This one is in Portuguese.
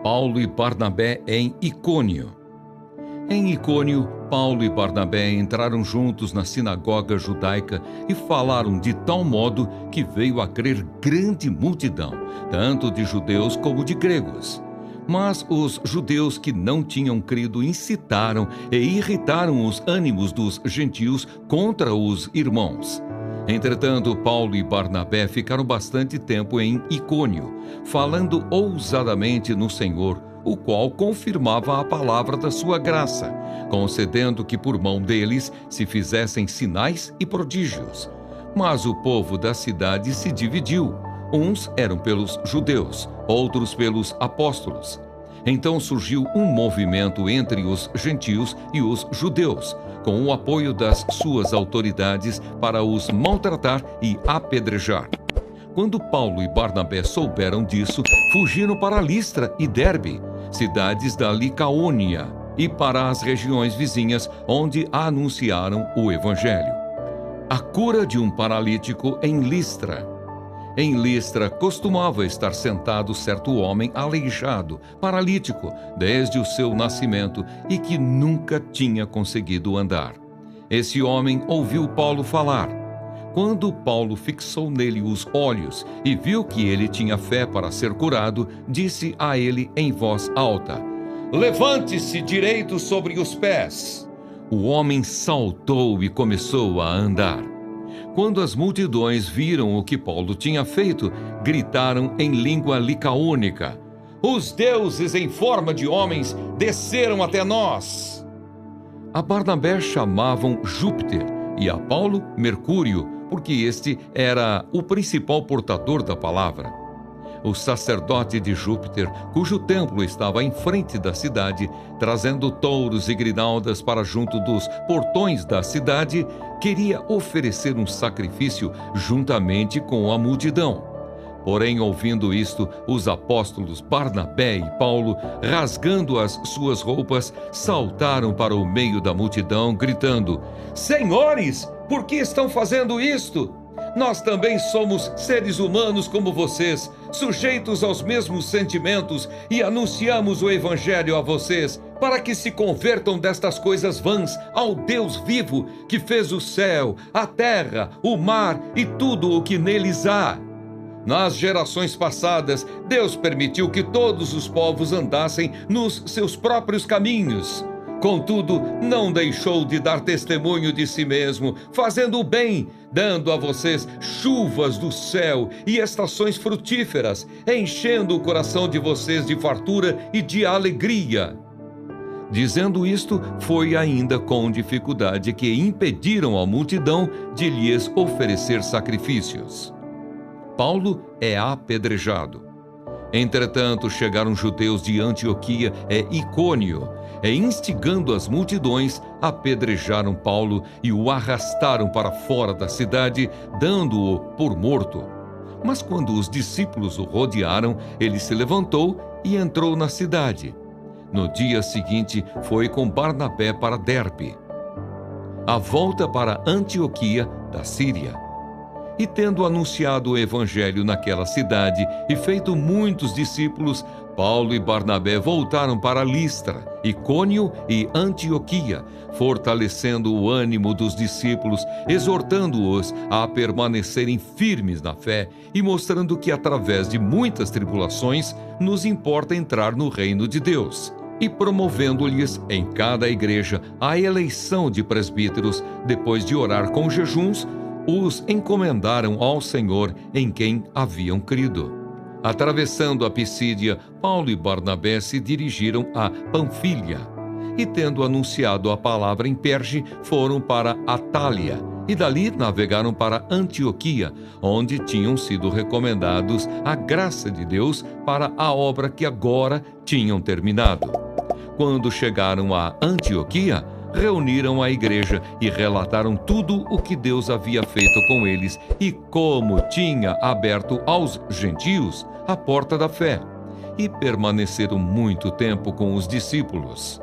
Paulo e Barnabé em Icônio. Em Icônio, Paulo e Barnabé entraram juntos na sinagoga judaica e falaram de tal modo que veio a crer grande multidão, tanto de judeus como de gregos. Mas os judeus que não tinham crido incitaram e irritaram os ânimos dos gentios contra os irmãos. Entretanto, Paulo e Barnabé ficaram bastante tempo em Icônio, falando ousadamente no Senhor, o qual confirmava a palavra da sua graça, concedendo que por mão deles se fizessem sinais e prodígios. Mas o povo da cidade se dividiu. Uns eram pelos judeus, outros pelos apóstolos. Então surgiu um movimento entre os gentios e os judeus, com o apoio das suas autoridades para os maltratar e apedrejar. Quando Paulo e Barnabé souberam disso, fugiram para Listra e Derbe, cidades da Licaônia, e para as regiões vizinhas, onde anunciaram o Evangelho. A cura de um paralítico em Listra. Em Listra costumava estar sentado certo homem aleijado, paralítico, desde o seu nascimento e que nunca tinha conseguido andar. Esse homem ouviu Paulo falar. Quando Paulo fixou nele os olhos e viu que ele tinha fé para ser curado, disse a ele em voz alta: "Levante-se direito sobre os pés." O homem saltou e começou a andar. Quando as multidões viram o que Paulo tinha feito, gritaram em língua licaônica: "Os deuses em forma de homens desceram até nós." A Barnabé chamavam Júpiter e a Paulo Mercúrio, porque este era o principal portador da palavra. O sacerdote de Júpiter, cujo templo estava em frente da cidade, trazendo touros e grinaldas para junto dos portões da cidade, queria oferecer um sacrifício juntamente com a multidão. Porém, ouvindo isto, os apóstolos Barnabé e Paulo, rasgando as suas roupas, saltaram para o meio da multidão, gritando: "Senhores, por que estão fazendo isto? Nós também somos seres humanos como vocês, sujeitos aos mesmos sentimentos, e anunciamos o Evangelho a vocês, para que se convertam destas coisas vãs ao Deus vivo, que fez o céu, a terra, o mar e tudo o que neles há. Nas gerações passadas, Deus permitiu que todos os povos andassem nos seus próprios caminhos. Contudo, não deixou de dar testemunho de si mesmo, fazendo o bem, dando a vocês chuvas do céu e estações frutíferas, enchendo o coração de vocês de fartura e de alegria." Dizendo isto, foi ainda com dificuldade que impediram a multidão de lhes oferecer sacrifícios. Paulo é apedrejado. Entretanto, chegaram judeus de Antioquia e Icônio, e instigando as multidões, apedrejaram Paulo e o arrastaram para fora da cidade, dando-o por morto. Mas quando os discípulos o rodearam, ele se levantou e entrou na cidade. No dia seguinte, foi com Barnabé para Derbe. A volta para Antioquia da Síria. E tendo anunciado o Evangelho naquela cidade e feito muitos discípulos, Paulo e Barnabé voltaram para Listra, Icônio e Antioquia, fortalecendo o ânimo dos discípulos, exortando-os a permanecerem firmes na fé e mostrando que através de muitas tribulações nos importa entrar no reino de Deus. E promovendo-lhes em cada igreja a eleição de presbíteros, depois de orar com jejuns, os encomendaram ao Senhor em quem haviam crido. Atravessando a Pisídia, Paulo e Barnabé se dirigiram a Panfilha, e tendo anunciado a palavra em Perge, foram para Atália, e dali navegaram para Antioquia, onde tinham sido recomendados à graça de Deus para a obra que agora tinham terminado. Quando chegaram a Antioquia, reuniram a igreja e relataram tudo o que Deus havia feito com eles e como tinha aberto aos gentios a porta da fé. E permaneceram muito tempo com os discípulos.